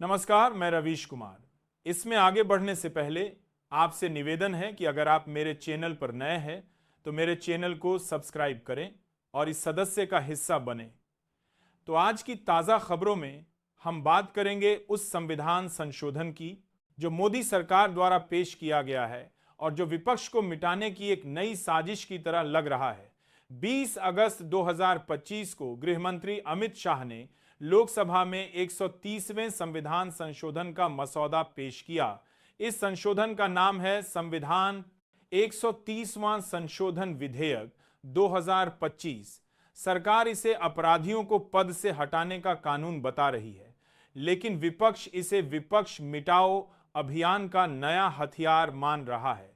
नमस्कार, मैं रवीश कुमार। इसमें आगे बढ़ने से पहले आपसे निवेदन है कि अगर आप मेरे चैनल पर नए हैं तो मेरे चैनल को सब्सक्राइब करें और इस सदस्य का हिस्सा बने। तो आज की ताज़ा खबरों में हम बात करेंगे उस संविधान संशोधन की जो मोदी सरकार द्वारा पेश किया गया है और जो विपक्ष को मिटाने की एक नई साजिश की तरह लग रहा है। 20 अगस्त 2025 को गृह मंत्री अमित शाह ने लोकसभा में 130वें संविधान संशोधन का मसौदा पेश किया। इस संशोधन का नाम है संविधान 130वां संशोधन विधेयक 2025। सरकार इसे अपराधियों को पद से हटाने का कानून बता रही है, लेकिन विपक्ष इसे विपक्ष मिटाओ अभियान का नया हथियार मान रहा है।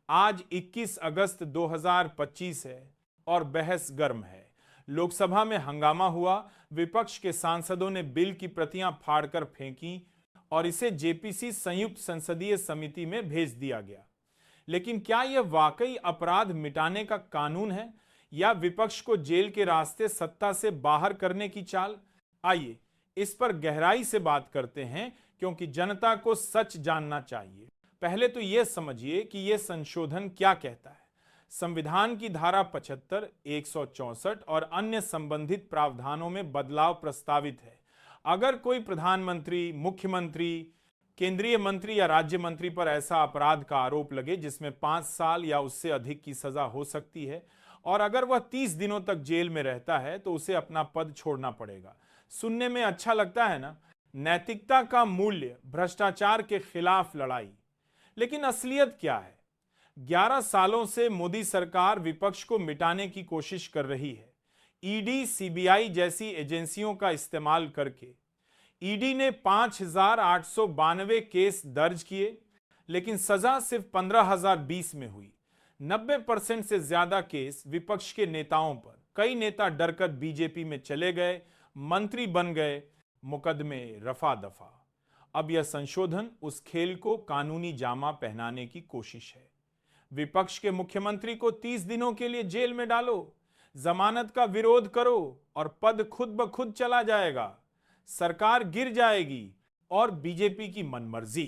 आज 21 अगस्त 2025 है और बहस गर्म है। लोकसभा में हंगामा हुआ। विपक्ष के सांसदों ने बिल की प्रतियां फाड़कर फेंकी और इसे जेपीसी संयुक्त संसदीय समिति में भेज दिया गया। लेकिन क्या यह वाकई अपराध मिटाने का कानून है या विपक्ष को जेल के रास्ते सत्ता से बाहर करने की चाल? आइए इस पर गहराई से बात करते हैं, क्योंकि जनता को सच जानना चाहिए। पहले तो यह समझिए कि यह संशोधन क्या कहता है। संविधान की धारा 75, 164 और अन्य संबंधित प्रावधानों में बदलाव प्रस्तावित है। अगर कोई प्रधानमंत्री, मुख्यमंत्री, केंद्रीय मंत्री या राज्य मंत्री पर ऐसा अपराध का आरोप लगे जिसमें 5 साल या उससे अधिक की सजा हो सकती है और अगर वह 30 दिनों तक जेल में रहता है तो उसे अपना पद छोड़ना पड़ेगा। सुनने में अच्छा लगता है ना? नैतिकता का मूल्य, भ्रष्टाचार के खिलाफ लड़ाई। लेकिन असलियत क्या है? 11 सालों से मोदी सरकार विपक्ष को मिटाने की कोशिश कर रही है। ईडी, सीबीआई जैसी एजेंसियों का इस्तेमाल करके ईडी ने 5,892 केस दर्ज किए, लेकिन सजा सिर्फ 15,020 में हुई। 90% से ज्यादा केस विपक्ष के नेताओं पर। कई नेता डरकर बीजेपी में चले गए, मंत्री बन गए, मुकदमे रफा दफा। अब यह संशोधन उस खेल को कानूनी जामा पहनाने की कोशिश है। विपक्ष के मुख्यमंत्री को 30 दिनों के लिए जेल में डालो, जमानत का विरोध करो और पद खुद ब खुद चला जाएगा। सरकार गिर जाएगी और बीजेपी की मनमर्जी।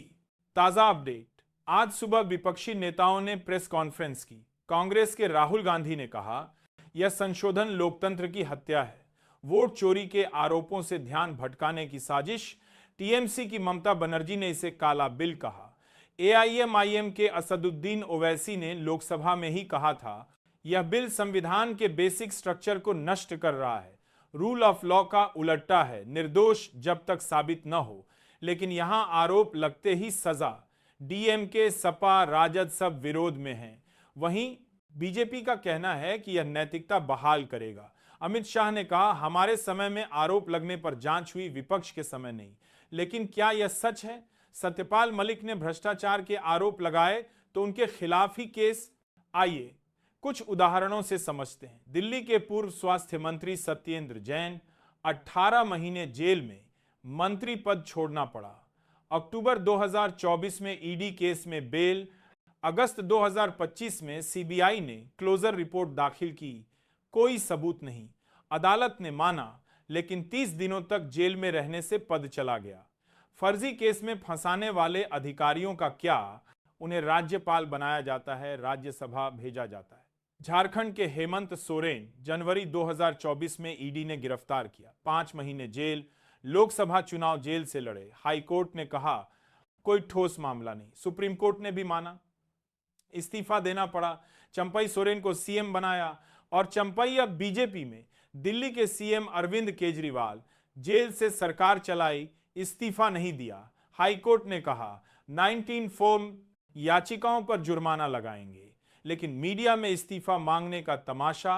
ताजा अपडेट। आज सुबह विपक्षी नेताओं ने प्रेस कॉन्फ्रेंस की। कांग्रेस के राहुल गांधी ने कहा, यह संशोधन लोकतंत्र की हत्या है, वोट चोरी के आरोपों से ध्यान भटकाने की साजिश। टीएमसी की ममता बनर्जी ने इसे काला बिल कहा। एआईएमआईएम के असदुद्दीन ओवैसी ने लोकसभा में ही कहा था, यह बिल संविधान के बेसिक स्ट्रक्चर को नष्ट कर रहा है, रूल ऑफ लॉ का उलट्टा है, निर्दोष जब तक साबित न हो। लेकिन यहां आरोप लगते ही सजा। डीएमके, सपा, राजद सब विरोध में हैं। वहीं बीजेपी का कहना है कि यह नैतिकता बहाल करेगा। अमित शाह ने कहा, हमारे समय में आरोप लगने पर जांच हुई, विपक्ष के समय नहीं। लेकिन क्या यह सच है? सत्यपाल मलिक ने भ्रष्टाचार के आरोप लगाए तो उनके खिलाफ ही केस। आइए कुछ उदाहरणों से समझते हैं। दिल्ली के पूर्व स्वास्थ्य मंत्री सत्येंद्र जैन 18 महीने जेल में, मंत्री पद छोड़ना पड़ा। अक्टूबर 2024 में ईडी केस में बेल। अगस्त 2025 में सीबीआई ने क्लोजर रिपोर्ट दाखिल की, कोई सबूत नहीं। अदालत ने माना, लेकिन 30 दिनों तक जेल में रहने से पद चला गया। फर्जी केस में फंसाने वाले अधिकारियों का क्या? उन्हें राज्यपाल बनाया जाता है, राज्यसभा भेजा जाता है। झारखंड के हेमंत सोरेन जनवरी 2024 में ईडी ने गिरफ्तार किया, 5 महीने जेल। लोकसभा चुनाव जेल से लड़े। हाईकोर्ट ने कहा कोई ठोस मामला नहीं, सुप्रीम कोर्ट ने भी माना, इस्तीफा देना पड़ा। चंपई सोरेन को सीएम बनाया और चंपई अब बीजेपी में। दिल्ली के सीएम अरविंद केजरीवाल जेल से सरकार चलाई, इस्तीफा नहीं दिया। हाईकोर्ट ने कहा 19 फॉर्म याचिकाओं पर जुर्माना लगाएंगे, लेकिन मीडिया में इस्तीफा मांगने का तमाशा।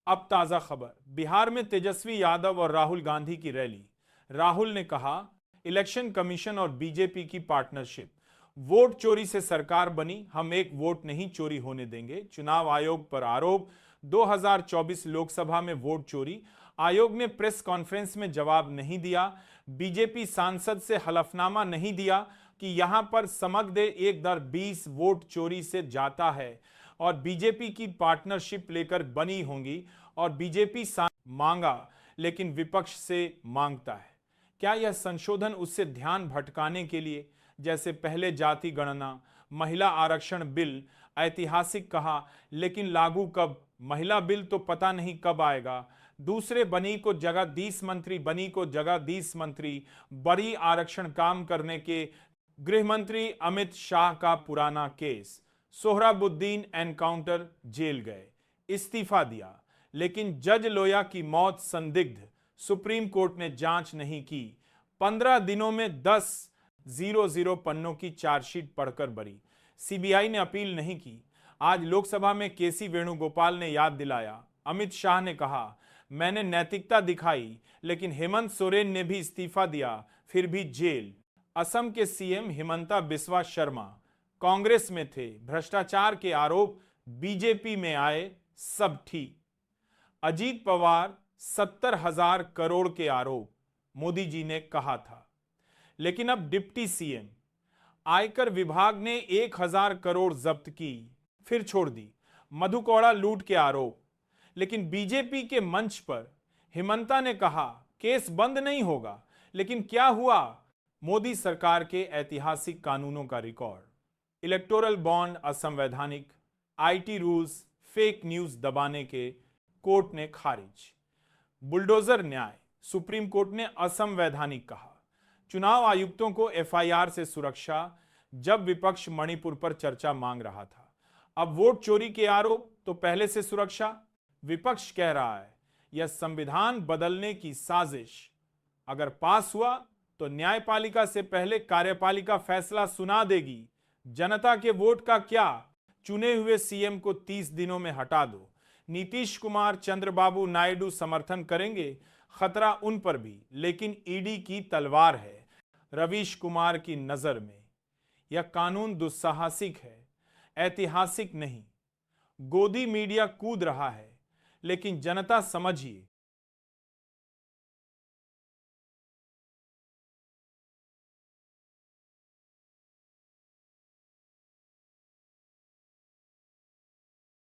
अब ताजा खबर। बिहार में तेजस्वी यादव और राहुल गांधी की रैली। राहुल ने कहा, इलेक्शन कमीशन और बीजेपी की पार्टनरशिप, वोट चोरी से सरकार बनी, हम एक वोट नहीं चोरी होने देंगे। चुनाव आयोग पर आरोप। 2024 लोकसभा में वोट चोरी। आयोग ने प्रेस कॉन्फ्रेंस में जवाब नहीं दिया। बीजेपी सांसद से हलफनामा नहीं दिया कि यहां पर समग्र 1/20 वोट चोरी से जाता है और बीजेपी की पार्टनरशिप लेकर बनी होंगी और बीजेपी मांगा, लेकिन विपक्ष से मांगता है। क्या यह संशोधन उससे ध्यान भटकाने के लिए, जैसे पहले जाति गणना, महिला आरक्षण बिल ऐतिहासिक कहा लेकिन लागू कब, महिला बिल तो पता नहीं कब आएगा, दूसरे बनी को जगदीश मंत्री, बनी को जगदीश मंत्री, बड़ी आरक्षण काम करने के गृह मंत्री अमित शाह का पुराना केस, सोहराबुद्दीन एनकाउंटर, जेल गए, इस्तीफा दिया, लेकिन जज लोया की मौत संदिग्ध, सुप्रीम कोर्ट ने जांच नहीं की, 15 दिनों में 10,000 पन्नों की चार्जशीट पढ़कर बरी, सीबीआई ने अपील नहीं की। आज लोकसभा में केसी वेणुगोपाल ने याद दिलाया, अमित शाह ने कहा मैंने नैतिकता दिखाई लेकिन हेमंत सोरेन ने भी इस्तीफा दिया, फिर भी जेल। असम के सीएम हिमंता बिस्वा शर्मा कांग्रेस में थे, भ्रष्टाचार के आरोप, बीजेपी में आए, सब ठीक। अजीत पवार 70,000 करोड़ के आरोप मोदी जी ने कहा था, लेकिन अब डिप्टी सीएम, आयकर विभाग ने 1,000 करोड़ जब्त की, फिर छोड़ दी। मधुकौड़ा लूट के आरोप, लेकिन बीजेपी के मंच पर हिमंता ने कहा केस बंद नहीं होगा, लेकिन क्या हुआ, मोदी सरकार के ऐतिहासिक कानूनों का रिकॉर्ड, इलेक्टोरल बॉन्ड असंवैधानिक, आईटी रूल्स, फेक न्यूज दबाने के कोर्ट ने खारिज, बुलडोजर न्याय, सुप्रीम कोर्ट ने असंवैधानिक कहा, चुनाव आयुक्तों को एफआईआर से सुरक्षा, जब विपक्ष मणिपुर पर चर्चा मांग रहा था, अब वोट चोरी के आरोप तो पहले से सुरक्षा, विपक्ष कह रहा है यह संविधान बदलने की साजिश, अगर पास हुआ तो न्यायपालिका से पहले कार्यपालिका फैसला सुना देगी, जनता के वोट का क्या, चुने हुए सीएम को 30 दिनों में हटा दो, नीतीश कुमार, चंद्रबाबू नायडू समर्थन करेंगे, खतरा उन पर भी, लेकिन ईडी की तलवार है रवीश कुमार की नजर में, यह कानून दुस्साहसिक है, ऐतिहासिक नहीं। गोदी मीडिया कूद रहा है, लेकिन जनता समझिए